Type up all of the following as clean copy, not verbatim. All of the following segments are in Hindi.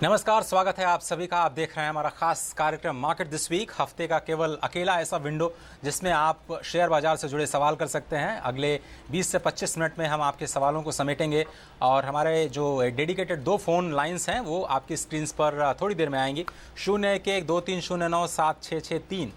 नमस्कार, स्वागत है आप सभी का। आप देख रहे हैं हमारा खास कार्यक्रम मार्केट दिस वीक। हफ्ते का केवल अकेला ऐसा विंडो जिसमें आप शेयर बाजार से जुड़े सवाल कर सकते हैं। अगले 20 से 25 मिनट में हम आपके सवालों को समेटेंगे और हमारे जो डेडिकेटेड 2 फ़ोन लाइंस हैं वो आपकी स्क्रीन पर थोड़ी देर में आएंगी। 0112309766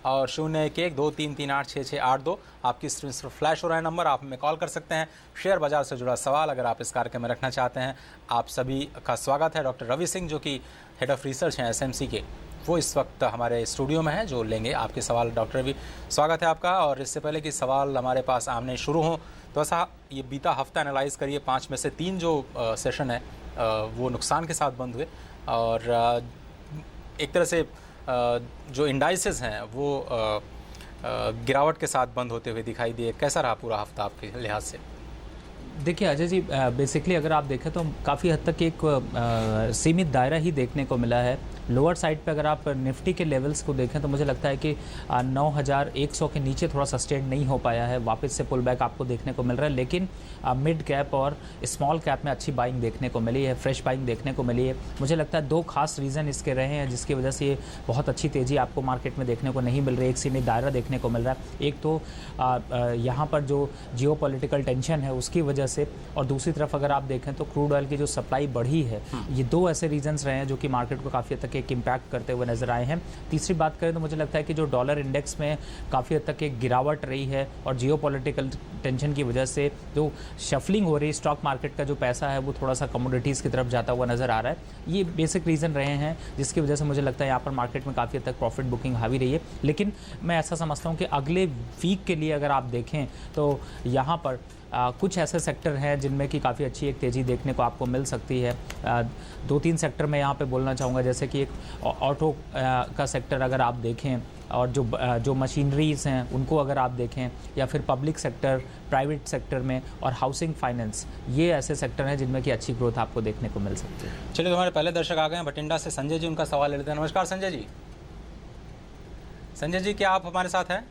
और 011233868682 आपकी स्क्रीन पर फ्लैश हो रहा है नंबर। आप हमें कॉल कर सकते हैं। शेयर बाजार से जुड़ा सवाल अगर आप इस कार्यक्रम में रखना चाहते हैं। आप सभी का स्वागत है। डॉक्टर रवि सिंह जो कि हेड ऑफ रिसर्च हैं एसएमसी के, वो इस वक्त हमारे स्टूडियो में हैं जो लेंगे आपके सवाल। डॉक्टर रवि, स्वागत है आपका। और इससे पहले कि सवाल हमारे पास आमने शुरू हों तो ऐसा ये बीता हफ्ता एनालाइज करिए। 5 में से 3 जो सेशन है वो नुकसान के साथ बंद हुए और एक तरह से जो इंडाइसेस हैं वो गिरावट के साथ बंद होते हुए दिखाई दिए। कैसा रहा पूरा हफ्ता आपके लिहाज से? देखिए अजय जी, बेसिकली अगर आप देखें तो काफ़ी हद तक एक सीमित दायरा ही देखने को मिला है। लोअर साइड पे अगर आप निफ्टी के लेवल्स को देखें तो मुझे लगता है कि 9100 के नीचे थोड़ा सस्टेन नहीं हो पाया है। वापस से पुल बैक आपको देखने को मिल रहा है, लेकिन मिड कैप और स्मॉल कैप में अच्छी बाइंग देखने को मिली है, फ्रेश बाइंग देखने को मिली है। मुझे लगता है 2 खास रीज़न इसके रहे हैं जिसकी वजह से ये बहुत अच्छी तेज़ी आपको मार्केट में देखने को नहीं मिल रही। एक सीमित दायरा देखने को मिल रहा है। एक तो यहाँ पर जो जियोपॉलिटिकल टेंशन है उसकी वजह से, और दूसरी तरफ अगर आप देखें तो क्रूड ऑयल की जो सप्लाई बढ़ी है। ये 2 ऐसे रीजंस रहे हैं जो कि मार्केट को काफ़ी हद तक एक इम्पैक्ट करते हुए नजर आए हैं। तीसरी बात करें तो मुझे लगता है कि जो डॉलर इंडेक्स में काफ़ी हद तक एक गिरावट रही है और जियोपॉलिटिकल टेंशन की वजह से जो शफलिंग हो रही है स्टॉक मार्केट का जो पैसा है वो थोड़ा सा कमोडिटीज़ की तरफ जाता हुआ नजर आ रहा है। ये बेसिक रीज़न रहे हैं जिसकी वजह से मुझे लगता है यहाँ पर मार्केट में काफ़ी हद तक प्रॉफिट बुकिंग हावी रही है। लेकिन मैं ऐसा समझता हूँ कि अगले वीक के लिए अगर आप देखें तो यहाँ पर कुछ ऐसे सेक्टर हैं जिनमें कि काफ़ी अच्छी एक तेज़ी देखने को आपको मिल सकती है। 2-3 सेक्टर में यहाँ पे बोलना चाहूँगा, जैसे कि एक ऑटो का सेक्टर अगर आप देखें और जो मशीनरीज़ हैं उनको अगर आप देखें, या फिर पब्लिक सेक्टर, प्राइवेट सेक्टर में, और हाउसिंग फाइनेंस, ये ऐसे सेक्टर हैं जिनमें कि अच्छी ग्रोथ आपको देखने को मिल सकती है। चलिए, तो हमारे पहले दर्शक आ गए हैं बठिंडा से। संजय जी, उनका सवाल ले लेते हैं। नमस्कार संजय जी। संजय जी, क्या आप हमारे साथ हैं?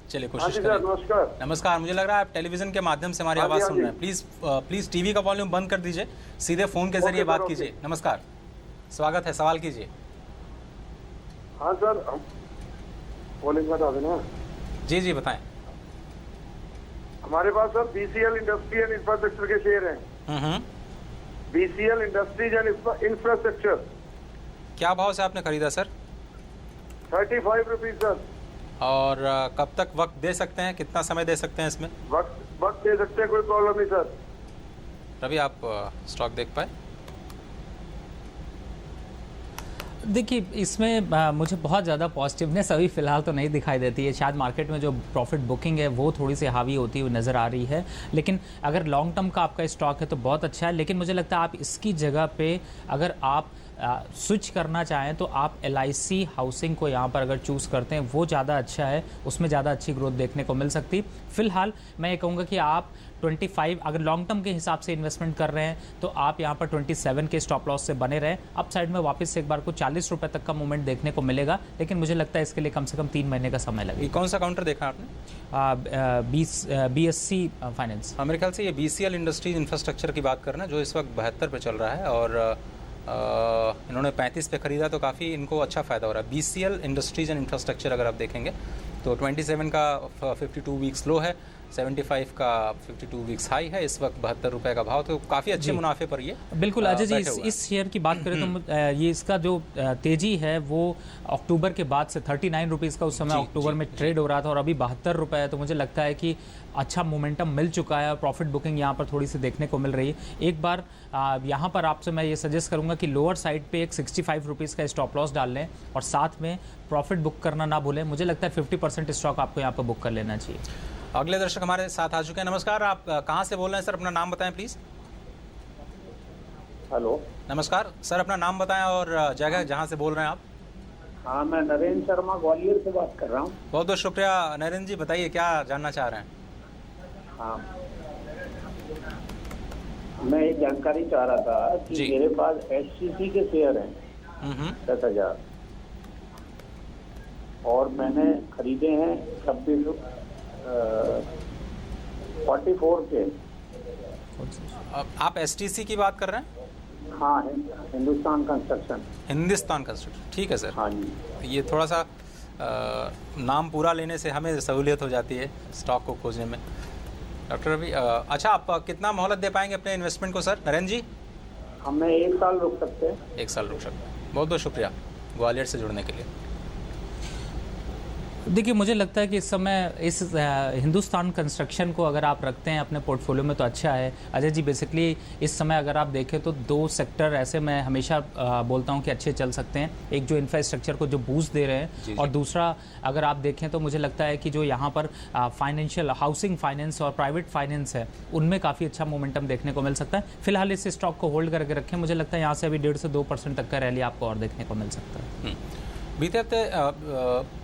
चलिए कोशिश करें। नमस्कार। नमस्कार। मुझे लग रहा है आप टेलीविजन के माध्यम से हमारी आवाज़ सुन रहे हैं। प्लीज़ टीवी का वॉल्यूम बंद कर दीजिए, सीधे फ़ोन के जरिए बात कीजिए। नमस्कार, स्वागत है, सवाल कीजिए। हाँ सर, वॉल्यूम बता देना। जी जी बताएं। हमारे पास sir BCL industry and infrastructure के शेयर हैं। BCL industries and infrastructure. क्या भाव से आपने खरीदा सर? 35 rupees sir. और कब तक वक्त दे सकते हैं, कितना समय दे सकते हैं इसमें? वक्त दे सकते हैं, कोई प्रॉब्लम नहीं सर। रवि, आप स्टॉक देख पाए? देखिए, इसमें मुझे बहुत ज़्यादा पॉजिटिवनेस अभी फ़िलहाल तो नहीं दिखाई देती है। शायद मार्केट में जो प्रॉफिट बुकिंग है वो थोड़ी सी हावी होती हुई नज़र आ रही है। लेकिन अगर लॉन्ग टर्म का आपका स्टॉक है तो बहुत अच्छा है। लेकिन मुझे लगता है आप इसकी जगह पे अगर आप स्विच करना चाहें तो आप LIC हाउसिंग को यहाँ पर अगर चूज़ करते हैं वो ज़्यादा अच्छा है, उसमें ज़्यादा अच्छी ग्रोथ देखने को मिल सकती। फ़िलहाल मैं ये कहूँगा कि आप 25, अगर लॉन्ग टर्म के हिसाब से इन्वेस्टमेंट कर रहे हैं तो आप यहाँ पर 27 के स्टॉप लॉस से बने रहें। अप साइड में वापस से एक बार को 40 रुपये तक का मूवमेंट देखने को मिलेगा, लेकिन मुझे लगता है इसके लिए कम से कम 3 महीने का समय लगेगा। कौन सा काउंटर देखा आपने? BSC finance. मेरे ख्याल से ये BCL इंडस्ट्रीज इंफ्रास्ट्रक्चर की बात करना, जो इस वक्त 72 पे चल रहा है और इन्होंने 35 पे ख़रीदा तो काफ़ी इनको अच्छा फ़ायदा हो रहा है। BCL इंडस्ट्रीज एंड इंफ्रास्ट्रक्चर अगर आप देखेंगे तो 27 का 52 वीक्स लो है, 75 का 52 वीक्स हाई है। इस वक्त 72 रुपये का भाव, तो काफ़ी अच्छे मुनाफे पर ये बिल्कुल। अजय जी, इस शेयर की बात करें तो ये इसका जो तेज़ी है वो अक्टूबर के बाद से 39 रुपीज़ का उस समय अक्टूबर में ट्रेड हो रहा था और अभी 72 रुपये है। तो मुझे लगता है कि अच्छा मोमेंटम मिल चुका है और प्रॉफिट बुकिंग यहाँ पर थोड़ी सी देखने को मिल रही है। एक बार यहाँ पर आपसे मैं ये सजेस्ट करूँगा कि लोअर साइड पे एक 65 रुपीज़ का स्टॉप लॉस डाल लें और साथ में प्रॉफिट बुक करना ना भूलें। मुझे लगता है 50% स्टॉक आपको यहाँ पर बुक कर लेना चाहिए। अगले दर्शक हमारे साथ आ चुके हैं। नमस्कार, आप कहाँ से बोल रहे हैं सर? अपना नाम बताएं प्लीज़। हेलो, नमस्कार सर, अपना नाम बताएं और जगह जहाँ से बोल रहे हैं आप। हाँ, मैं नरेंद्र शर्मा ग्वालियर से बात कर रहा हूँ। बहुत बहुत शुक्रिया नरेंद्र जी, बताइए क्या जानना चाह रहे हैं? हाँ, मैं ये जानकारी चाह रहा था कि मेरे पास HCC के शेयर हैं 10,000 और मैंने खरीदे हैं 44 के। आप STC की बात कर रहे हैं? हाँ, हिंदुस्तान कंस्ट्रक्शन। हिंदुस्तान कंस्ट्रक्शन, ठीक है सर। हाँ जी। ये थोड़ा सा नाम पूरा लेने से हमें सहूलियत हो जाती है स्टॉक को खोजने में। डॉक्टर रवि, अच्छा आप कितना मोहलत दे पाएंगे अपने इन्वेस्टमेंट को सर? नरेंद्र जी? हमें 1 साल रुक सकते हैं। 1 साल रुक सकते हैं। बहुत बहुत शुक्रिया ग्वालियर से जुड़ने के लिए। देखिए, मुझे लगता है कि इस समय इस हिंदुस्तान कंस्ट्रक्शन को अगर आप रखते हैं अपने पोर्टफोलियो में तो अच्छा है। अजय जी, बेसिकली इस समय अगर आप देखें तो 2 सेक्टर ऐसे मैं हमेशा बोलता हूं कि अच्छे चल सकते हैं। एक जो इंफ्रास्ट्रक्चर को जो बूस्ट दे रहे हैं, और दूसरा अगर आप देखें तो मुझे लगता है कि जो यहाँ पर फाइनेंशियल हाउसिंग फाइनेंस और प्राइवेट फाइनेंस है उनमें काफ़ी अच्छा मोमेंटम देखने को मिल सकता है। फिलहाल इस स्टॉक को होल्ड करके रखें। मुझे लगता है यहाँ से अभी 1.5 से 2% तक का रैली आपको और देखने को मिल सकता है। बीते हफ्ते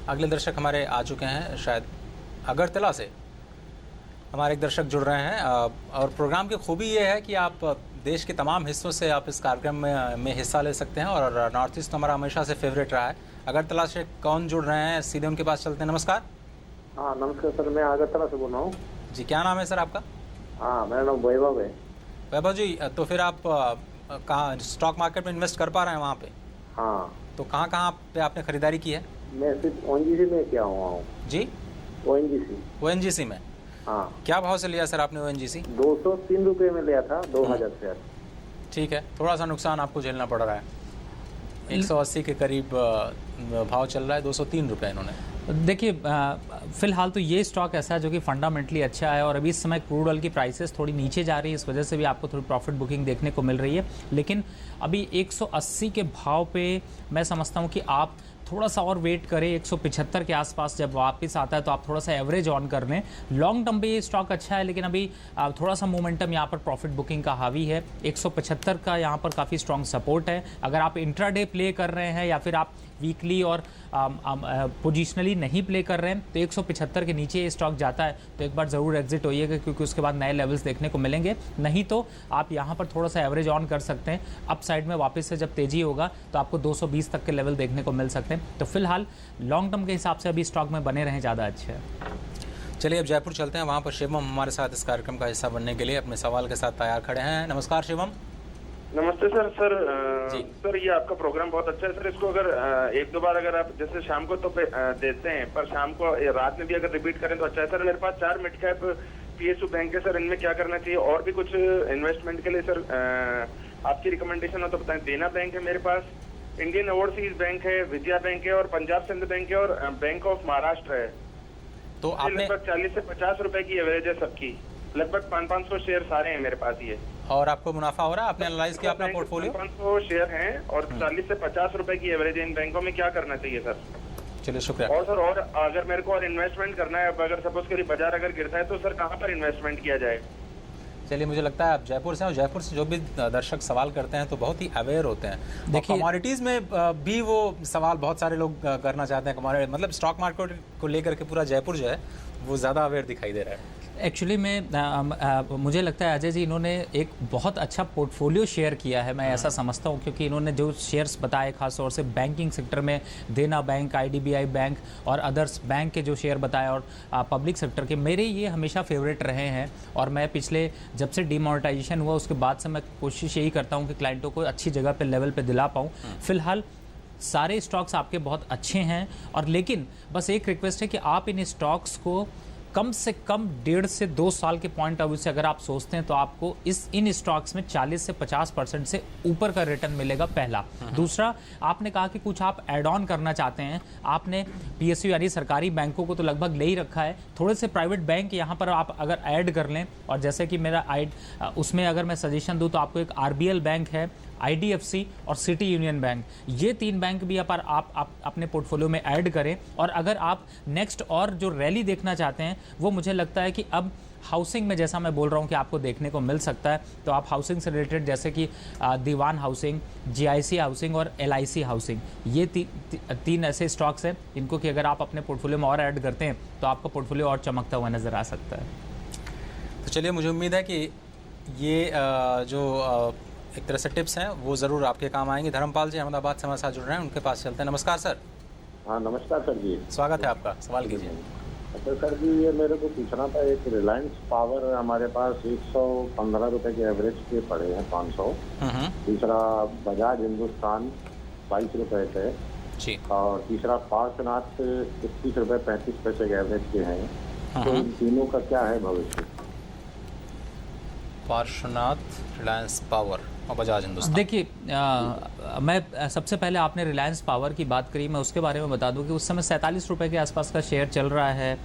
अगले दर्शक हमारे आ चुके हैं, शायद अगरतला से हमारे एक दर्शक जुड़ रहे हैं। और प्रोग्राम की खूबी ये है कि आप देश के तमाम हिस्सों से आप इस कार्यक्रम में हिस्सा ले सकते हैं, और नॉर्थ ईस्ट तो हमारा हमेशा से फेवरेट रहा है। अगरतला से कौन जुड़ रहे हैं, सीधे उनके पास चलते हैं। नमस्कार। हाँ नमस्कार सर, मैं अगरतला से बोल रहा हूँ। जी, क्या नाम है सर आपका? हाँ, मेरा नाम वैभव है। वैभव जी, तो फिर आप कहाँ स्टॉक मार्केट में इन्वेस्ट कर पा रहे हैं वहाँ पे? हाँ। तो कहाँ पे आपने खरीदारी की है? मैं सिर्फ ONGC में क्या हुआ हूँ। जी? ONGC में। हाँ। क्या भाव से लिया सर आपने ONGC? 203 रुपये में लिया था, 2000 शेयर। ठीक है, थोड़ा सा नुकसान आपको झेलना पड़ रहा है। 180 के करीब भाव चल रहा है, 203 रुपये इन्होंने। देखिए, फिलहाल तो ये स्टॉक ऐसा है जो कि फंडामेंटली अच्छा है, और अभी इस समय क्रूड ऑयल की प्राइसेस थोड़ी नीचे जा रही है, इस वजह से भी आपको थोड़ी प्रॉफिट बुकिंग देखने को मिल रही है। लेकिन अभी 180 के भाव पे मैं समझता हूँ कि आप थोड़ा सा और वेट करें। 175 के आसपास जब वापस आता है तो आप थोड़ा सा एवरेज ऑन कर लें। लॉन्ग टर्म पे ये स्टॉक अच्छा है, लेकिन अभी थोड़ा सा मोमेंटम यहाँ पर प्रॉफिट बुकिंग का हावी है। 175 का यहाँ पर काफ़ी स्ट्रॉन्ग सपोर्ट है। अगर आप इंट्राडे प्ले कर रहे हैं या फिर आप वीकली और पोजिशनली नहीं प्ले कर रहे हैं तो 175 के नीचे ये स्टॉक जाता है तो एक बार ज़रूर एग्जिट होइएगा, क्योंकि उसके बाद नए लेवल्स देखने को मिलेंगे। नहीं तो आप यहाँ पर थोड़ा सा एवरेज ऑन कर सकते हैं। अप साइड में वापस से जब तेजी होगा तो आपको 220 तक के लेवल देखने को मिल सकते हैं। तो फिलहाल लॉन्ग टर्म के हिसाब से अभी स्टॉक में बने रहें ज़्यादा अच्छे है। चलिए अब जयपुर चलते हैं, वहाँ पर शिवम हमारे साथ इस कार्यक्रम का हिस्सा बनने के लिए अपने सवाल के साथ तैयार खड़े हैं। नमस्कार शिवम। नमस्ते सर। सर ये आपका प्रोग्राम बहुत अच्छा है सर। इसको अगर 1-2 बार अगर आप जैसे शाम को तो देते हैं, पर शाम को रात में भी अगर रिपीट करें तो अच्छा है सर। मेरे पास 4 मिड कैप PSU बैंक है सर, इनमें क्या करना चाहिए? और भी कुछ इन्वेस्टमेंट के लिए सर आपकी रिकमेंडेशन हो तो बताएं। देना बैंक है मेरे पास, इंडियन ओवरसीज बैंक है, विजया बैंक है, और पंजाब सिंध बैंक है, और बैंक ऑफ महाराष्ट्र है। तो आपने लगभग 40 से 50 रुपए की एवरेज है सबकी, लगभग 500 शेयर सारे हैं मेरे पास ये। और आपको मुनाफा हो रहा है? आपने एनालाइज किया अपना पोर्टफोलियो? 500 शेयर हैं और 40 से 50 रुपए की एवरेज है इन बैंकों में। क्या करना चाहिए सर? चलिए शुक्रिया। और सर, और अगर मेरे को और इन्वेस्टमेंट करना है, अगर सपोज करिए बाजार अगर गिरता है तो सर कहाँ पर इन्वेस्टमेंट किया जाए? चलिए, मुझे लगता है आप जयपुर से हैं और जयपुर से जो भी दर्शक सवाल करते हैं तो बहुत ही अवेयर होते हैं। देखिए, कमोडिटीज़ में भी वो सवाल बहुत सारे लोग करना चाहते हैं। कमोडिटी मतलब स्टॉक मार्केट को लेकर के पूरा जयपुर जो है वो ज़्यादा अवेयर दिखाई दे रहा है। एक्चुअली में मुझे लगता है अजय जी इन्होंने एक बहुत अच्छा पोर्टफोलियो शेयर किया है, मैं ऐसा समझता हूँ, क्योंकि इन्होंने जो शेयर्स बताए खास तौर से बैंकिंग सेक्टर में देना बैंक, IDBI बैंक और अदर्स बैंक के जो शेयर बताए, और पब्लिक सेक्टर के मेरे ये हमेशा फेवरेट रहे हैं। और मैं पिछले जब से डिमोनेटाइजेशन हुआ उसके बाद से मैं कोशिश यही करता हूँ कि क्लाइंटों को अच्छी जगह पर लेवल पर दिला पाऊँ। फिलहाल सारे स्टॉक्स आपके बहुत अच्छे हैं, और लेकिन बस एक रिक्वेस्ट है कि आप इन स्टॉक्स को कम से कम 1.5 से 2 साल के पॉइंट ऑफ व्यू से अगर आप सोचते हैं तो आपको इन स्टॉक्स में 40 से 50% से ऊपर का रिटर्न मिलेगा, पहला। दूसरा, आपने कहा कि कुछ आप ऐड ऑन करना चाहते हैं। आपने PSU यानी सरकारी बैंकों को तो लगभग ले ही रखा है, थोड़े से प्राइवेट बैंक यहाँ पर आप अगर ऐड कर लें, और जैसे कि मेरा उसमें अगर मैं सजेशन दूँ तो आपको एक RBL बैंक है, IDFC और सिटी यूनियन बैंक, ये 3 बैंक भी आप अपने पोर्टफोलियो में ऐड करें। और अगर आप नेक्स्ट और जो रैली देखना चाहते हैं वो मुझे लगता है कि अब हाउसिंग में, जैसा मैं बोल रहा हूँ कि आपको देखने को मिल सकता है, तो आप हाउसिंग से रिलेटेड जैसे कि दीवान हाउसिंग, GIC हाउसिंग और LIC हाउसिंग, ये 3 ऐसे स्टॉक्स हैं इनको कि अगर आप अपने पोर्टफोलियो में और ऐड करते हैं तो आपका पोर्टफोलियो और चमकता हुआ नज़र आ सकता है। तो चलिए, मुझे उम्मीद है कि ये जो एक तरह से टिप्स हैं वो ज़रूर आपके काम आएंगे। धर्मपाल जी अहमदाबाद से हमारे साथ जुड़ रहे हैं, उनके पास चलते हैं। नमस्कार सर। हाँ नमस्कार सर जी, स्वागत है आपका, सवाल कीजिए। अच्छा सर जी, ये मेरे को पूछना था, एक रिलायंस पावर हमारे पास 115 रुपए के एवरेज के पड़े हैं 500। दूसरा बजाज हिंदुस्तान 22 रुपए के जी। और तीसरा पार्श्वनाथ 21 रुपए 35 पैसे के एवरेज के हैं। तो इन तीनों का क्या है भविष्य? पार्श्वनाथ, रिलायंस पावर और बजाज हिंदुस्तान। देखिए, मैं सबसे पहले आपने रिलायंस पावर की बात करी, मैं उसके बारे में बता दूं कि उस समय 47 रुपये के आसपास का शेयर चल रहा है।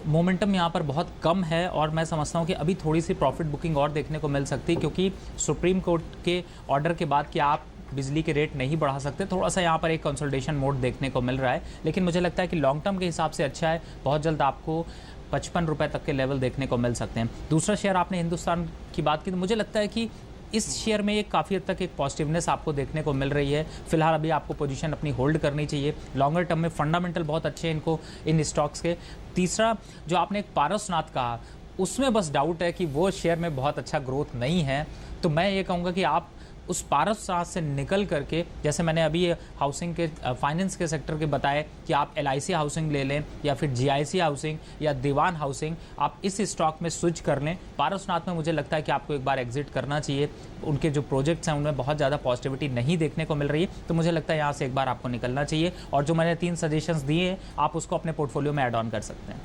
मोमेंटम यहाँ पर बहुत कम है और मैं समझता हूँ कि अभी थोड़ी सी प्रॉफिट बुकिंग और देखने को मिल सकती है, क्योंकि सुप्रीम कोर्ट के ऑर्डर के बाद कि आप बिजली के रेट नहीं बढ़ा सकते, थोड़ा सा यहाँ पर एक कंसोलिडेशन मोड देखने को मिल रहा है। लेकिन मुझे लगता है कि लॉन्ग टर्म के हिसाब से अच्छा है। बहुत जल्द आपको 55 रुपये तक के लेवल देखने को मिल सकते हैं। दूसरा शेयर आपने हिंदुस्तान की बात की, तो मुझे लगता है कि इस शेयर में एक काफ़ी हद तक एक पॉजिटिवनेस आपको देखने को मिल रही है। फिलहाल अभी आपको पोजीशन अपनी होल्ड करनी चाहिए। लॉन्गर टर्म में फंडामेंटल बहुत अच्छे हैं इनको, इन स्टॉक्स के। तीसरा जो आपने एक पारसनाथ कहा, उसमें बस डाउट है कि वो शेयर में बहुत अच्छा ग्रोथ नहीं है। तो मैं ये कहूँगा कि आप उस पारसनाथ से निकल करके, जैसे मैंने अभी हाउसिंग के फाइनेंस के सेक्टर के बताए कि आप LIC हाउसिंग ले लें या फिर GIC हाउसिंग या दीवान हाउसिंग, आप इस स्टॉक में स्विच कर लें। पारसनाथ में मुझे लगता है कि आपको एक बार एग्जिट करना चाहिए। उनके जो प्रोजेक्ट्स हैं उनमें बहुत ज़्यादा पॉजिटिविटी नहीं देखने को मिल रही है, तो मुझे लगता है यहाँ से एक बार आपको निकलना चाहिए। और जो मैंने 3 सजेशंस दिए हैं, आप उसको अपने पोर्टफोलियो में ऐड ऑन कर सकते हैं।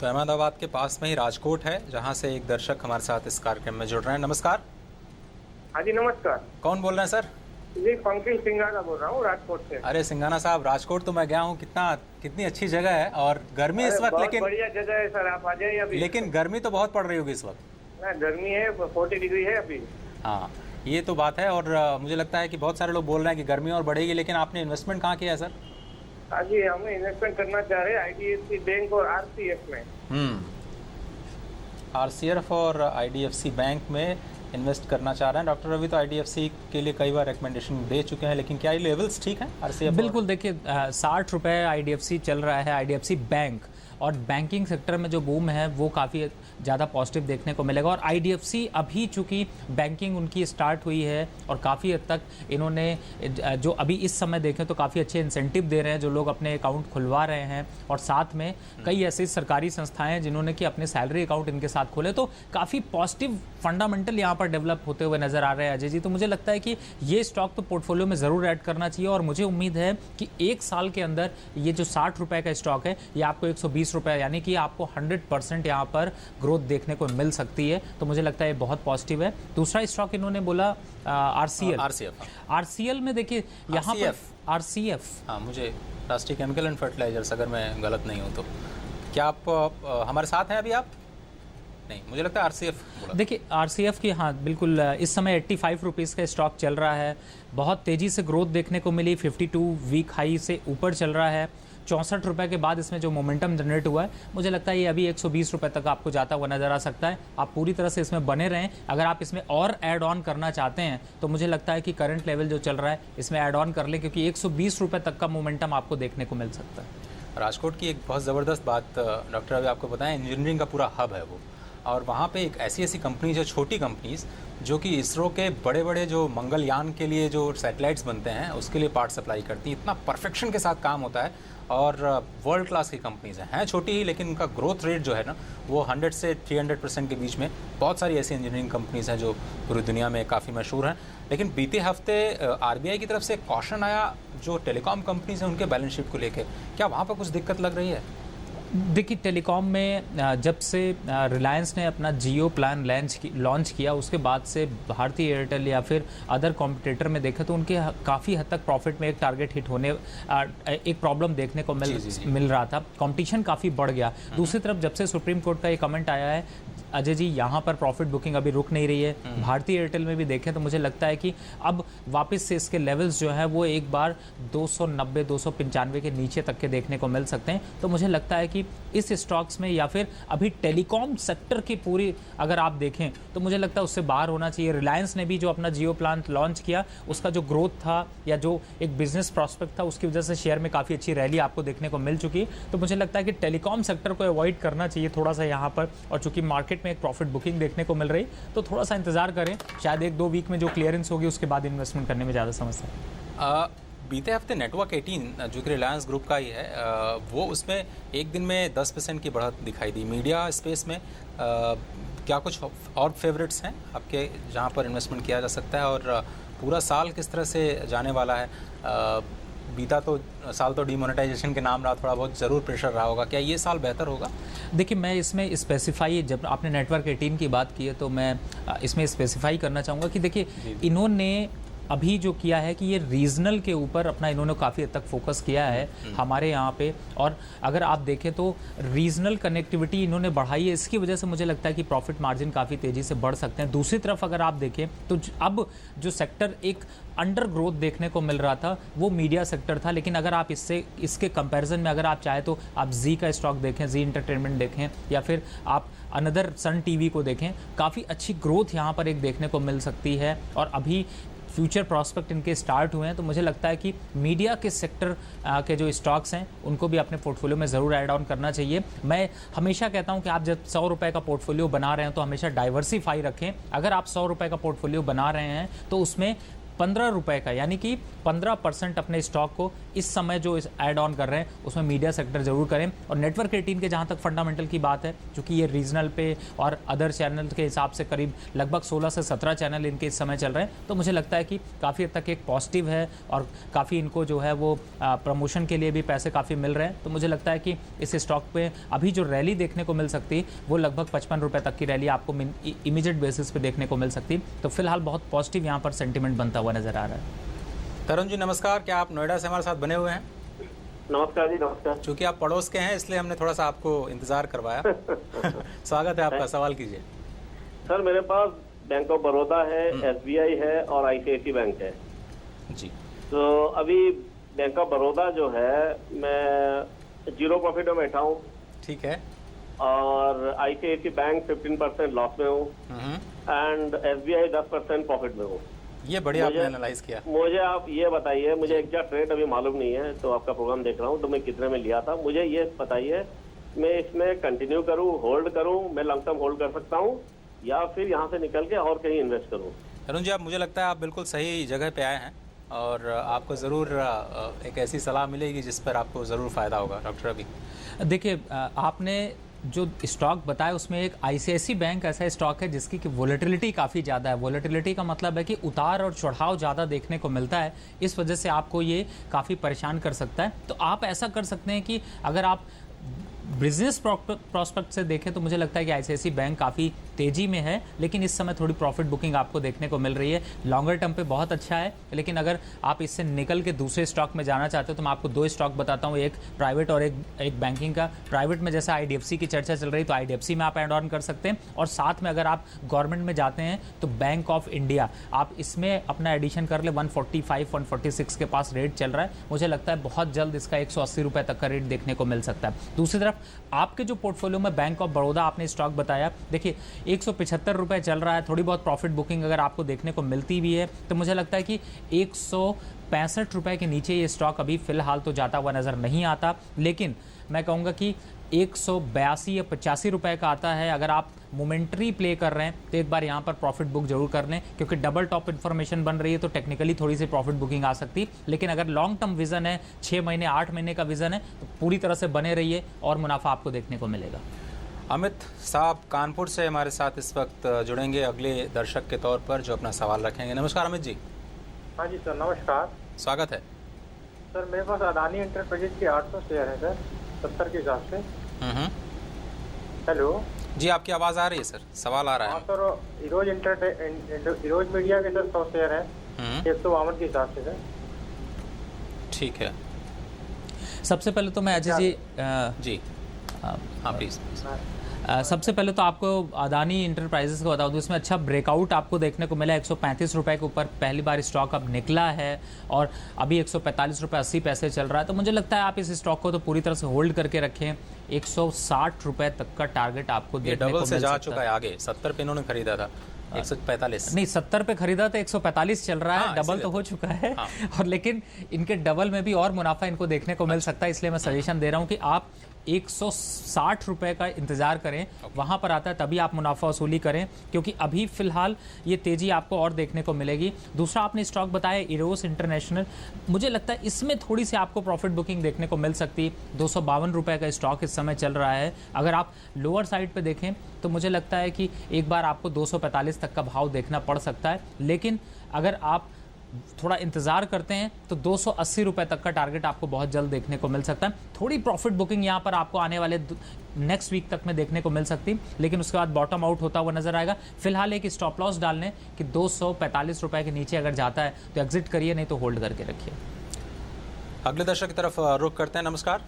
तो अहमदाबाद के पास में ही राजकोट है, जहाँ से एक दर्शक हमारे साथ इस कार्यक्रम में जुड़ रहे हैं। नमस्कार। हाँ जी नमस्कार। कौन बोल रहे हैं सर? जी पंकज सिंघाना बोल रहा हूँ राजकोट से। अरे सिंघाना साहब, राजकोट तो मैं गया हूँ, कितनी अच्छी जगह है और गर्मी इस वक्त, लेकिन बढ़िया जगह है सर, आप आ जाइए अभी। लेकिन गर्मी तो बहुत पड़ रही होगी इस वक्त। गर्मी है, 40 डिग्री है अभी। हाँ, ये तो बात है। और मुझे लगता है कि बहुत सारे लोग बोल रहे हैं कि गर्मी और बढ़ेगी, लेकिन आपने इन्वेस्टमेंट कहाँ किया है सर? हाँ जी, हम इन्वेस्टमेंट करना चाह रहे हैं IDFC बैंक और RCF में। RCF और IDFC बैंक में इन्वेस्ट करना चाह रहे हैं डॉक्टर रवि। तो IDFC के लिए कई बार रिकमेंडेशन दे चुके हैं, लेकिन क्या ये लेवल्स ठीक हैं RCF? बिल्कुल, देखिए 60 रुपये IDFC चल रहा है, IDFC बैंक। और बैंकिंग सेक्टर में जो बूम है वो काफ़ी ज़्यादा पॉजिटिव देखने को मिलेगा। और IDFC अभी चूँकि बैंकिंग उनकी स्टार्ट हुई है और काफ़ी हद तक इन्होंने जो अभी इस समय देखें तो काफ़ी अच्छे इंसेंटिव दे रहे हैं जो लोग अपने अकाउंट खुलवा रहे हैं। और साथ में कई ऐसी सरकारी संस्थाएं हैं जिन्होंने कि अपने सैलरी अकाउंट इनके साथ खोले, तो काफ़ी पॉजिटिव फंडामेंटल यहाँ पर डेवलप होते हुए नज़र आ रहे हैं अजय जी। तो मुझे लगता है कि ये स्टॉक तो पोर्टफोलियो में ज़रूर ऐड करना चाहिए। और मुझे उम्मीद है कि 1 साल के अंदर ये जो 60 रुपये का स्टॉक है ये आपको 120 रुपये, यानी कि आपको 100% यहाँ पर ग्रोथ देखने को मिल सकती है। तो मुझे लगता है ये बहुत पॉजिटिव है। दूसरा स्टॉक इन्होंने बोला RCL में देखिए यहाँ पर RCF, हाँ, मुझे राष्ट्रीय केमिकल एंड फर्टिलाइजर्स, अगर मैं गलत नहीं हूँ तो। क्या आप हमारे साथ हैं अभी? आप नहीं, मुझे लगता है RCF। देखिए RCF की, हाँ बिल्कुल, इस समय 85 रुपीज़ का स्टॉक चल रहा है। बहुत तेज़ी से ग्रोथ देखने को मिली, 52 वीक हाई से ऊपर चल रहा है। 64 रुपये के बाद इसमें जो मोमेंटम जनरेट हुआ है, मुझे लगता है ये अभी 120 रुपये तक आपको जाता हुआ नजर आ सकता है। आप पूरी तरह से इसमें बने रहें। अगर आप इसमें और ऐड ऑन करना चाहते हैं तो मुझे लगता है कि करंट लेवल जो चल रहा है इसमें ऐड ऑन कर लें, क्योंकि 120 रुपये तक का मोमेंटम आपको देखने को मिल सकता है। राजकोट की एक बहुत ज़बरदस्त बात डॉक्टर अभी आपको बताएं, इंजीनियरिंग का पूरा हब है वो। और वहाँ पे एक ऐसी कंपनी, जो छोटी कंपनीज जो कि इसरो के बड़े बड़े जो मंगलयान के लिए जो सैटेलाइट्स बनते हैं उसके लिए पार्ट सप्लाई करती हैं। इतना परफेक्शन के साथ काम होता है और वर्ल्ड क्लास की कंपनीज हैं छोटी ही, लेकिन उनका ग्रोथ रेट जो है ना वो 100 से 300% के बीच में। बहुत सारी ऐसी इंजीनियरिंग कंपनीज हैं जो पूरी दुनिया में काफ़ी मशहूर हैं। लेकिन बीते हफ्ते RBI की तरफ से कॉशन आया जो टेलीकॉम कंपनीज हैं उनके बैलेंस शीट को लेकर। क्या वहाँ पर कुछ दिक्कत लग रही है? देखिए टेलीकॉम में जब से रिलायंस ने अपना जियो प्लान लॉन्च किया उसके बाद से भारती एयरटेल या फिर अदर कॉम्पिटिटर में देखा तो उनके काफ़ी हद तक प्रॉफिट में एक टारगेट हिट होने एक प्रॉब्लम देखने को मिल रहा था। कंपटीशन काफ़ी बढ़ गया। दूसरी तरफ जब से सुप्रीम कोर्ट का ये कमेंट आया है अजय जी, यहाँ पर प्रॉफिट बुकिंग अभी रुक नहीं रही है। भारतीय एयरटेल में भी देखें तो मुझे लगता है कि अब वापस से इसके लेवल्स जो है वो एक बार 290-295 के नीचे तक के देखने को मिल सकते हैं। तो मुझे लगता है कि इस स्टॉक्स में या फिर अभी टेलीकॉम सेक्टर की पूरी अगर आप देखें तो मुझे लगता है उससे बाहर होना चाहिए। रिलायंस ने भी जो अपना जियो प्लान लॉन्च किया उसका जो ग्रोथ था या जो एक बिजनेस प्रॉस्पेक्ट था उसकी वजह से शेयर में काफ़ी अच्छी रैली आपको देखने को मिल चुकी। तो मुझे लगता है कि टेलीकॉम सेक्टर को अवॉइड करना चाहिए थोड़ा सा यहाँ पर। और चूंकि मार्केट में एक प्रॉफिट बुकिंग देखने को मिल रही तो थोड़ा सा इंतजार करें, शायद 1-2 वीक में जो क्लियरेंस होगी उसके बाद इन्वेस्टमेंट करने में ज़्यादा समझ है। बीते हफ्ते नेटवर्क 18 जो कि रिलायंस ग्रुप का ही है, वो उसमें एक दिन में 10% की बढ़त दिखाई दी। मीडिया स्पेस में क्या कुछ और फेवरेट्स हैं आपके जहां पर इन्वेस्टमेंट किया जा सकता है, और पूरा साल किस तरह से जाने वाला है? बीता तो साल तो डिमोनेटाइजेशन के नाम रहा, थोड़ा बहुत ज़रूर प्रेशर रहा होगा, क्या ये साल बेहतर होगा? देखिए, मैं इसमें स्पेसिफाई, जब आपने नेटवर्क 18 की बात की है तो मैं इसमें स्पेसिफाई करना चाहूँगा कि देखिए इन्होंने अभी जो किया है कि ये रीजनल के ऊपर अपना इन्होंने काफ़ी हद तक फोकस किया है हमारे यहाँ पे, और अगर आप देखें तो रीजनल कनेक्टिविटी इन्होंने बढ़ाई है। इसकी वजह से मुझे लगता है कि प्रॉफिट मार्जिन काफ़ी तेज़ी से बढ़ सकते हैं। दूसरी तरफ अगर आप देखें तो अब जो सेक्टर एक अंडर ग्रोथ देखने को मिल रहा था वो मीडिया सेक्टर था, लेकिन अगर आप इसके कंपैरिजन में अगर आप चाहें तो आप जी का स्टॉक देखें, जी इंटरटेनमेंट देखें, या फिर आप अनदर सन टीवी को देखें, काफ़ी अच्छी ग्रोथ यहाँ पर एक देखने को मिल सकती है। और अभी फ्यूचर प्रॉस्पेक्ट इनके स्टार्ट हुए हैं, तो मुझे लगता है कि मीडिया के सेक्टर के जो स्टॉक्स हैं उनको भी अपने पोर्टफोलियो में ज़रूर ऐड ऑन करना चाहिए। मैं हमेशा कहता हूं कि आप जब 100 रुपये का पोर्टफोलियो बना रहे हैं तो हमेशा डाइवर्सिफाई रखें। अगर आप 100 रुपये का पोर्टफोलियो बना रहे हैं तो उसमें 15 रुपये का, यानी कि 15% अपने स्टॉक को इस समय जो ऐड ऑन कर रहे हैं उसमें मीडिया सेक्टर जरूर करें। और नेटवर्क 18 के जहां तक फंडामेंटल की बात है, चूंकि ये रीजनल पे और अदर चैनल के हिसाब से करीब लगभग 16 से 17 चैनल इनके इस समय चल रहे हैं, तो मुझे लगता है कि काफ़ी हद तक एक पॉजिटिव है और काफ़ी इनको जो है वो प्रमोशन के लिए भी पैसे काफ़ी मिल रहे हैं। तो मुझे लगता है कि इस स्टॉक पे अभी जो रैली देखने को मिल सकती है वो लगभग 55 रुपये तक की रैली आपको इमीडिएट बेसिस पे देखने को मिल सकती है। तो फिलहाल बहुत पॉजिटिव यहाँ पर सेंटिमेंट बनता हुआ नजर आ रहा है। तरुण जी नमस्कार, क्या आप नोएडा से हमारे साथ बने हुए हैं? नमस्कार जी, नमस्कार। चूंकि आप पड़ोस के हैं इसलिए हमने थोड़ा सा आपको इंतजार करवाया। स्वागत है आपका, सवाल कीजिए। सर मेरे पास बैंक ऑफ बड़ौदा है, SBI है और ICICI बैंक है जी। तो अभी बैंक ऑफ बड़ौदा जो है मैं 0 प्रॉफिट में बैठा हूँ, ठीक है, और ICICI बैंक 15% लॉस में हूँ एंड SBI 10% प्रॉफिट में हूँ। ये बढ़िया आपने एनालाइज किया। मुझे आप ये बताइए, मुझे एग्जैक्ट रेट अभी मालूम नहीं है, तो आपका प्रोग्राम देख रहा हूँ तो मैं कितने में लिया था, मुझे ये बताइए मैं इसमें कंटिन्यू करूँ, होल्ड करूँ, मैं लॉन्ग टर्म होल्ड कर सकता हूँ या फिर यहाँ से निकल के और कहीं इन्वेस्ट करूँ? अरुण जी, आप मुझे लगता है आप बिल्कुल सही जगह पे आए हैं और आपको ज़रूर एक ऐसी सलाह मिलेगी जिस पर आपको ज़रूर फ़ायदा होगा। डॉक्टर रवि, देखिए आपने जो स्टॉक बताया उसमें एक ICICI बैंक ऐसा स्टॉक है जिसकी कि वोलेटिलिटी काफ़ी ज़्यादा है। वोलेटिलिटी का मतलब है कि उतार और चढ़ाव ज़्यादा देखने को मिलता है, इस वजह से आपको ये काफ़ी परेशान कर सकता है। तो आप ऐसा कर सकते हैं कि अगर आप बिजनेस प्रॉस्पेक्ट से देखें तो मुझे लगता है कि ICICI बैंक काफ़ी तेज़ी में है, लेकिन इस समय थोड़ी प्रॉफिट बुकिंग आपको देखने को मिल रही है। लॉन्गर टर्म पे बहुत अच्छा है, लेकिन अगर आप इससे निकल के दूसरे स्टॉक में जाना चाहते हो तो मैं आपको 2 स्टॉक बताता हूँ, एक प्राइवेट और एक बैंकिंग का। प्राइवेट में जैसे IDFC की चर्चा चल रही तो IDFC में आप एड ऑन कर सकते हैं, और साथ में अगर आप गवर्नमेंट में जाते हैं तो बैंक ऑफ इंडिया आप इसमें अपना एडिशन कर ले। 145 146 के पास रेट चल रहा है, मुझे लगता है बहुत जल्द इसका 180 रुपये तक का रेट देखने को मिल सकता है। दूसरी तरफ आपके जो पोर्टफोलियो में बैंक ऑफ बड़ौदा आपने स्टॉक बताया, देखिए 175 रुपये चल रहा है, थोड़ी बहुत प्रॉफिट बुकिंग अगर आपको देखने को मिलती भी है तो मुझे लगता है कि 165 रुपये के नीचे ये स्टॉक अभी फिलहाल तो जाता हुआ नज़र नहीं आता, लेकिन मैं कहूँगा कि 182 या 85 रुपये का आता है। अगर आप मोमेंटरी प्ले कर रहे हैं तो एक बार यहाँ पर प्रॉफिट बुक जरूर कर लें, क्योंकि डबल टॉप इन्फॉर्मेशन बन रही है तो टेक्निकली थोड़ी सी प्रॉफिट बुकिंग आ सकती है। लेकिन अगर लॉन्ग टर्म विजन है, 6 महीने 8 महीने का विजन है, तो पूरी तरह से बने रहिए और मुनाफा आपको देखने को मिलेगा। अमित साहब कानपुर से हमारे साथ इस वक्त जुड़ेंगे अगले दर्शक के तौर पर जो अपना सवाल रखेंगे। नमस्कार अमित जी। हाँ जी सर, नमस्कार। स्वागत है सर। मेरे पास अदानी एंटरप्राइजेज के 800 शेयर है सर, 70 के हिसाब से। हेलो जी, आपकी आवाज़ आ रही है सर, सवाल आ रहा है। हाँ सर, इरोज मीडिया के सर 100 शेयर है, 152 के हिसाब से सर। ठीक है, सबसे पहले तो मैं अजय जी हाँ प्लीज़। सबसे पहले तो आपको अदानी इंटरप्राइजेस को बता दूं, इसमें अच्छा ब्रेकआउट आपको देखने को मिला। 135 रुपये के ऊपर पहली बार स्टॉक अब निकला है और अभी 145 रुपये 80 पैसे चल रहा है। तो मुझे लगता है आप इस स्टॉक को तो पूरी तरह से होल्ड करके रखें। 160 रुपये तक का टारगेट आपको देखने को मिल सकता है। डबल से जा चुका है आगे। 70 पे इन्होंने खरीदा था, 145 नहीं 70 पे खरीदा था, 145 चल रहा है। डबल तो हो चुका है। और लेकिन इनके डबल में भी और मुनाफा इनको देखने को मिल सकता है, इसलिए मैं सजेशन दे रहा हूँ कि आप 160 रुपए का इंतजार करें, वहां पर आता है तभी आप मुनाफा वसूली करें, क्योंकि अभी फिलहाल ये तेजी आपको और देखने को मिलेगी। दूसरा आपने स्टॉक बताया इरोस इंटरनेशनल, मुझे लगता है इसमें थोड़ी सी आपको प्रॉफिट बुकिंग देखने को मिल सकती है। 252 रुपए का स्टॉक इस समय चल रहा है। अगर आप लोअर साइड पे देखें तो मुझे लगता है कि एक बार आपको 245 तक का भाव देखना पड़ सकता है, लेकिन अगर आप थोड़ा इंतजार करते हैं तो 280 रुपए तक का टारगेट आपको बहुत जल्द देखने को मिल सकता है। थोड़ी प्रॉफिट बुकिंग यहाँ पर आपको आने वाले नेक्स्ट वीक तक में देखने को मिल सकती, लेकिन उसके बाद बॉटम आउट होता हुआ नजर आएगा। फिलहाल एक स्टॉप लॉस डालने कि 245 रुपए के नीचे अगर जाता है तो एग्जिट करिए, नहीं तो होल्ड करके रखिए। अगले दर्शक की तरफ रुख करते हैं। नमस्कार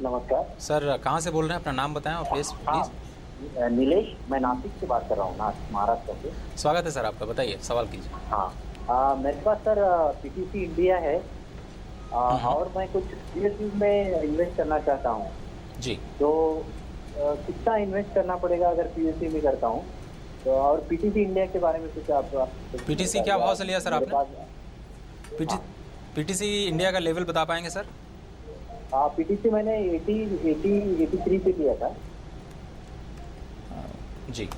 नमस्कार सर, कहाँ से बोल रहे हैं? अपना नाम बताएं और प्लीज। नीलेश, मैं नासिक से बात कर रहा हूँ, महाराष्ट्र से। स्वागत है सर आपका, बताइए, सवाल कीजिए। हाँ, मेरे पास सर पीटीसी इंडिया है और मैं कुछ पीएसयू में इन्वेस्ट करना चाहता हूँ जी। तो कितना इन्वेस्ट करना पड़ेगा अगर पीएसयू में करता हूँ तो? और पीटीसी इंडिया के बारे में कुछ आप पीटीसी क्या भाव से लिया सर आपने? पीटीसी इंडिया का लेवल बता पाएंगे सर? पीटीसी मैंने 83 पे लिया था जी।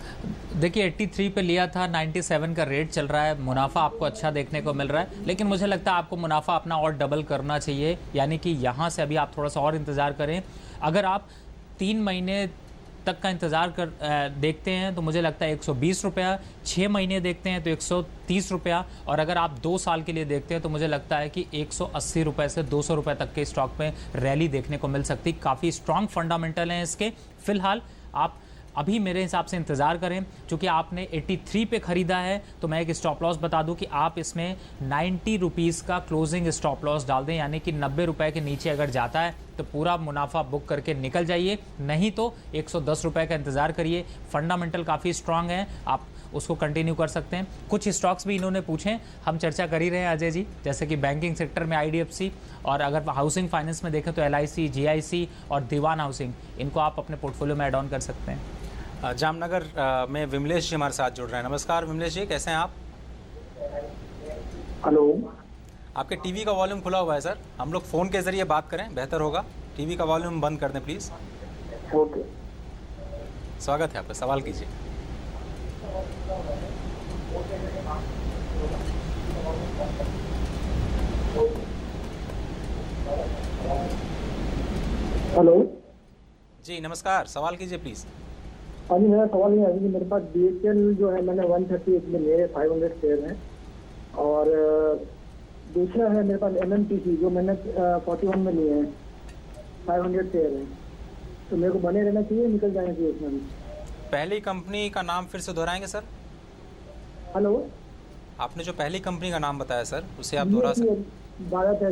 देखिए 83 पे लिया था, 97 का रेट चल रहा है, मुनाफा आपको अच्छा देखने को मिल रहा है, लेकिन मुझे लगता है आपको मुनाफा अपना और डबल करना चाहिए, यानी कि यहाँ से अभी आप थोड़ा सा और इंतज़ार करें। अगर आप 3 महीने तक का इंतज़ार देखते हैं तो मुझे लगता है 120 रुपया, 6 महीने देखते हैं तो 130 रुपया, और अगर आप 2 साल के लिए देखते हैं तो मुझे लगता है कि 180 रुपये से 200 रुपये तक के स्टॉक में रैली देखने को मिल सकती। काफ़ी स्ट्रॉन्ग फंडामेंटल हैं इसके। फिलहाल आप अभी मेरे हिसाब से इंतज़ार करें, क्योंकि आपने 83 पे ख़रीदा है तो मैं एक स्टॉप लॉस बता दूं कि आप इसमें 90 रुपीज़ का क्लोजिंग स्टॉप लॉस डाल दें, यानी कि 90 रुपये के नीचे अगर जाता है तो पूरा मुनाफा बुक करके निकल जाइए, नहीं तो 110 रुपये का इंतज़ार करिए। फंडामेंटल काफ़ी स्ट्रांग है, आप उसको कंटिन्यू कर सकते हैं। कुछ स्टॉक्स भी इन्होंने पूछे, हम चर्चा कर ही रहे हैं अजय जी, जैसे कि बैंकिंग सेक्टर में IDFC, और अगर हाउसिंग फाइनेंस में देखें तो LIC, GIC और दीवान हाउसिंग, इनको आप अपने पोर्टफोलियो में ऐड ऑन कर सकते हैं। जामनगर में विमलेश जी हमारे साथ जुड़ रहे हैं। नमस्कार विमलेश जी, कैसे हैं आप? हेलो, आपके टीवी का वॉल्यूम खुला हुआ है सर, हम लोग फ़ोन के ज़रिए बात करें, बेहतर होगा। टीवी का वॉल्यूम बंद कर दें प्लीज़। ओके। स्वागत है आपका, सवाल कीजिए। हेलो जी नमस्कार, सवाल कीजिए प्लीज। हाँ जी, मेरा सवाल ये है कि मेरे पास BHEL जो है मैंने 138 में लिए 500 शेयर हैं, और दूसरा है मेरे पास MMTC जो मैंने 41 में लिए हैं, 500 शेयर हैं, तो मेरे को बने रहना चाहिए, निकल जाना चाहिए उसमें भी? पहली कंपनी का नाम फिर से दोहराएंगे सर? हेलो, आपने जो पहली कंपनी का नाम बताया सर उसे आप दोहरा सकते? भारत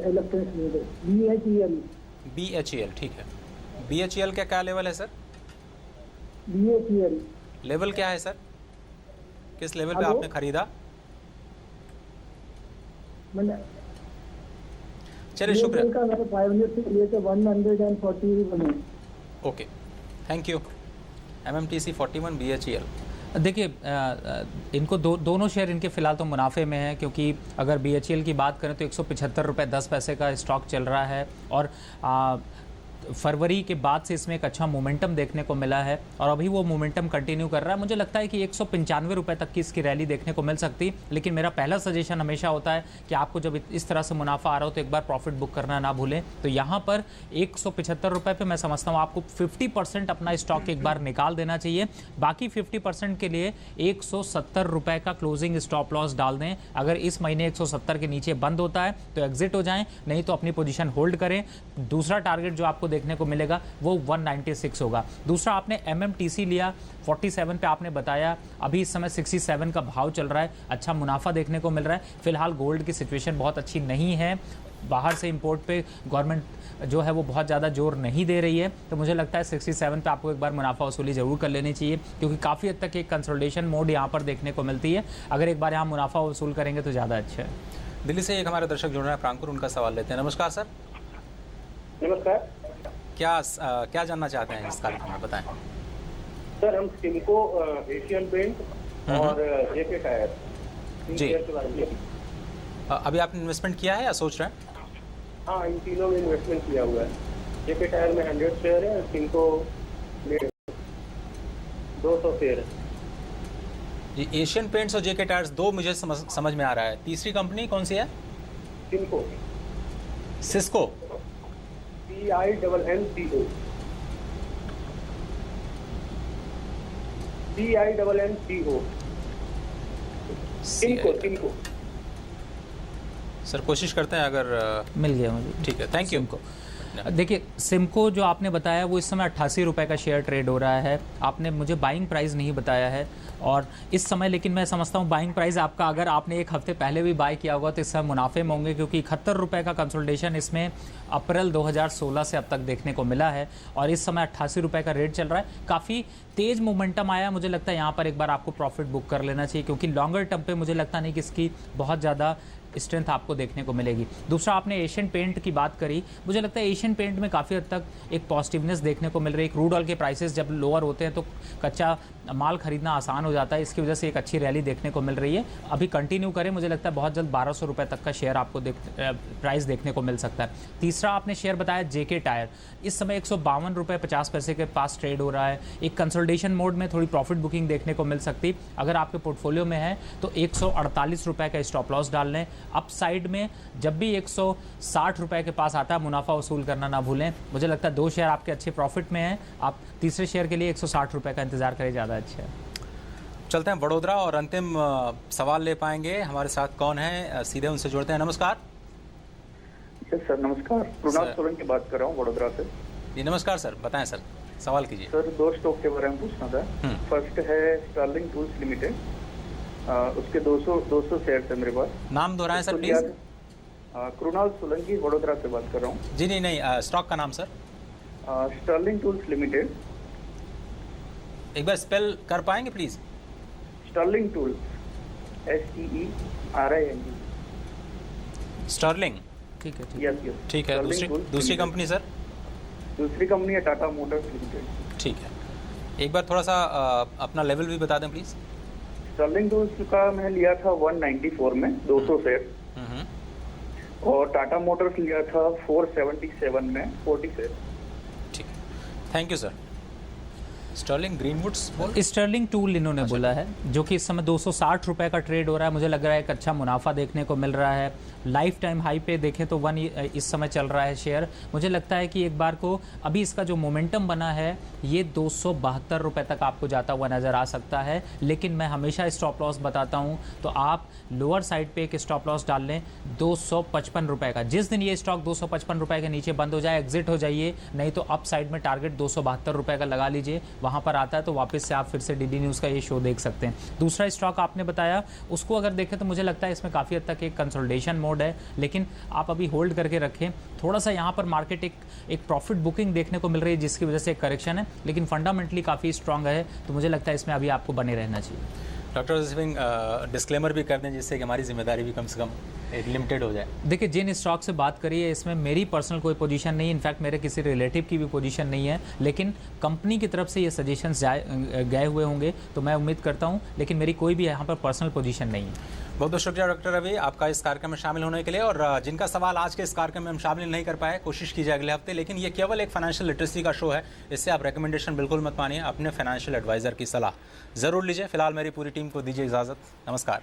इलेक्ट्रॉनिक्स लिमिटेड, BHEL, ठीक है। BHEL का क्या लेवल है सर? BHEL लेवल क्या है सर? किस लेवल पे आपने खरीदा? चलिए शुक्रिया। का मैंने 500 से लिए थे 140 बने। Okay, thank you. MMTC 41, BHEL। देखिए इनको दोनों शेयर इनके फिलहाल तो मुनाफे में है, क्योंकि अगर BHEL की बात करें तो 175 रुपये 10 पैसे का स्टॉक चल रहा है, और फरवरी के बाद से इसमें एक अच्छा मोमेंटम देखने को मिला है, और अभी वो मोमेंटम कंटिन्यू कर रहा है। मुझे लगता है कि 195 रुपये तक की इसकी रैली देखने को मिल सकती, लेकिन मेरा पहला सजेशन हमेशा होता है कि आपको जब इस तरह से मुनाफा आ रहा हो तो एक बार प्रॉफिट बुक करना ना भूलें। तो यहाँ पर 175 रुपये पर मैं समझता हूँ आपको 50% अपना स्टॉक एक बार निकाल देना चाहिए। बाकी 50% के लिए 170 रुपये का क्लोजिंग स्टॉप लॉस डाल दें। अगर इस महीने 170 के नीचे बंद होता है तो एग्जिट हो जाएं, नहीं तो अपनी पोजीशन होल्ड करें। दूसरा टारगेट जो आपको देखने को मिलेगा वो 196 होगा। दूसरा आपने MMTC लिया 47 पे, आपने बताया अभी इस समय 67 का भाव चल रहा है, अच्छा मुनाफा देखने को मिल रहा है। फिलहाल गोल्ड की सिचुएशन बहुत अच्छी नहीं है, बाहर से इंपोर्ट पे गवर्नमेंट जो है वो बहुत ज़्यादा जोर नहीं दे रही है, तो मुझे लगता है 67 पे आपको एक बार मुनाफा वसूली ज़रूर कर लेनी चाहिए, क्योंकि काफ़ी हद तक एक कंसोलिडेशन मोड यहाँ पर देखने को मिलती है। अगर एक बार यहाँ मुनाफा वसूल करेंगे तो ज़्यादा अच्छा है। दिल्ली से एक हमारे दर्शक जुड़ रहे हैं, प्रांकुर, उनका सवाल लेते हैं। नमस्कार सर। नमस्कार। क्या जानना चाहते हैं इस कार्यक्रम में, बताएं। सर हम सिमको, एशियन पेंट और JK टायर जी, अभी आपने इन्वेस्टमेंट किया है या सोच रहे हैं? हाँ, इन तीनों में इन्वेस्टमेंट किया हुआ है। जेके टायर में 100 शेयर है, सिमको में 200 शेयर है। जी, एशियन पेंट्स और जेके टायर्स दो मुझे समझ में आ रहा है। तीसरी कंपनी कौन सी है? Simco, Cisco. CINNCO, CINNCO, Simco. Sir कोशिश करते हैं अगर मिल गया मुझे। ठीक है, थैंक यू। देखिए, सिमको जो आपने बताया वो इस समय 88 रुपये का शेयर ट्रेड हो रहा है। आपने मुझे बाइंग प्राइस नहीं बताया है और इस समय, लेकिन मैं समझता हूँ बाइंग प्राइस आपका, अगर आपने एक हफ्ते पहले भी बाय किया होगा तो इस समय मुनाफे में होंगे, क्योंकि 71 रुपये का कंसोलिडेशन इसमें अप्रैल 2016 से अब तक देखने को मिला है और इस समय 88 रुपये का रेट चल रहा है। काफ़ी तेज़ मोमेंटम आया, मुझे लगता है यहाँ पर एक बार आपको प्रॉफिट बुक कर लेना चाहिए, क्योंकि लॉन्गर टर्म पे मुझे लगता नहीं कि इसकी बहुत ज़्यादा स्ट्रेंथ आपको देखने को मिलेगी। दूसरा, आपने एशियन पेंट की बात करी, मुझे लगता है एशियन पेंट में काफ़ी हद तक एक पॉजिटिवनेस देखने को मिल रही है। क्रूड ऑयल के प्राइसेस जब लोअर होते हैं तो कच्चा माल खरीदना आसान हो जाता है, इसकी वजह से एक अच्छी रैली देखने को मिल रही है। अभी कंटिन्यू करें, मुझे लगता है बहुत जल्द 1200 रुपये तक का शेयर आपको प्राइस देखने को मिल सकता है। तीसरा आपने शेयर बताया जेके टायर, इस समय 152 रुपये 50 पैसे के पास ट्रेड हो रहा है। एक कंसोलिडेशन मोड में थोड़ी प्रॉफिट बुकिंग देखने को मिल सकती, अगर आपके पोर्टफोलियो में है तो 148 रुपये का स्टॉप लॉस डाल लें। अप साइड में जब भी 160 रुपये के पास आता है, मुनाफा वसूल करना ना भूलें। मुझे लगता है 2 शेयर आपके अच्छे प्रॉफिट में हैं, आप तीसरे शेयर के लिए 160 रुपये का इंतजार करें, ज़्यादा अच्छा है। चलते हैं वडोदरा और अंतिम सवाल ले पाएंगे। हमारे साथ कौन है, सीधे उनसे जोड़ते हैं। नमस्कार सर। नमस्कार, कृणाल सोलंकी बात कर रहा हूँ वडोदरा से। जी नमस्कार सर, बताएं सर, सवाल कीजिए। सर 2 स्टॉक के बारे में पूछना था। फर्स्ट है स्टर्लिंग टूल्स लिमिटेड, उसके 200 शेयर है मेरे पास। नाम दोहराएं सर प्लीज। कृणाल सोलंकी वडोदरा से बात कर रहा हूँ। जी नहीं, स्टॉक का नाम सर। स्टर्लिंग टूल्स लिमिटेड, एक बार स्पेल कर पाएंगे please? Sterling tools, STERLING। Sterling, ठीक है, यस ठीक है। दूसरी कंपनी सर? दूसरी कंपनी है टाटा मोटर्स लिमिटेड। ठीक है, एक बार थोड़ा सा अपना लेवल भी बता दें प्लीज। स्टर्लिंग टूल्स का मैंने लिया था 194 में 200 शेयर, और टाटा मोटर्स लिया था 477 में 40 शेयर। ठीक है, thank you sir. Sterling Greenwoods, Sterling tool इन्होंने बोला है, जो कि इस समय 260 रुपये का ट्रेड हो रहा है। मुझे लग रहा है एक अच्छा मुनाफा देखने को मिल रहा है। लाइफ टाइम हाई पे देखें तो 1 इस समय चल रहा है शेयर। मुझे लगता है कि एक बार को अभी इसका जो मोमेंटम बना है ये 272 रुपये तक आपको जाता हुआ नज़र आ सकता है, लेकिन मैं हमेशा स्टॉप लॉस बताता हूँ, तो आप लोअर साइड पे एक स्टॉप लॉस डाल लें 255 रुपये का। जिस दिन ये स्टॉक 255 रुपये के नीचे बंद हो जाए एग्जिट हो जाइए, नहीं तो अप साइड में टारगेट 272 रुपये का लगा लीजिए। वहाँ पर आता है तो वापस से आप फिर से DD न्यूज़ का ये शो देख सकते हैं। दूसरा स्टॉक आपने बताया, उसको अगर देखें तो मुझे लगता है इसमें काफ़ी हद तक एक कंसोलिडेशन मोड है, लेकिन आप अभी होल्ड करके रखें। थोड़ा सा यहाँ पर मार्केट एक प्रॉफिट बुकिंग देखने को मिल रही है, जिसकी वजह से एक करेक्शन है, लेकिन फंडामेंटली काफ़ी स्ट्रांग है, तो मुझे लगता है इसमें अभी आपको बने रहना चाहिए। डॉक्टर सिंह डिस्क्लेमर भी कर दें, जिससे कि हमारी जिम्मेदारी भी कम से कम लिमिटेड हो जाए। देखिए, जिन स्टॉक से बात करी है इसमें मेरी पर्सनल कोई पोजीशन नहीं है, इनफैक्ट मेरे किसी रिलेटिव की भी पोजीशन नहीं है, लेकिन कंपनी की तरफ से ये सजेशंस गए हुए होंगे, तो मैं उम्मीद करता हूँ, लेकिन मेरी कोई भी यहाँ पर पर्सनल पोजीशन नहीं है। बहुत बहुत शुक्रिया डॉक्टर रवि आपका इस कार्यक्रम में शामिल होने के लिए। और जिनका सवाल आज के इस कार्यक्रम में हम शामिल नहीं कर पाए, कोशिश कीजिए अगले हफ्ते। लेकिन ये केवल एक फाइनेंशियल लिटरेसी का शो है, इससे आप रिकमेंडेशन बिल्कुल मत मानिए, अपने फाइनेंशियल एडवाइजर की सलाह ज़रूर लीजिए। फिलहाल मेरी पूरी टीम को दीजिए इजाज़त, नमस्कार।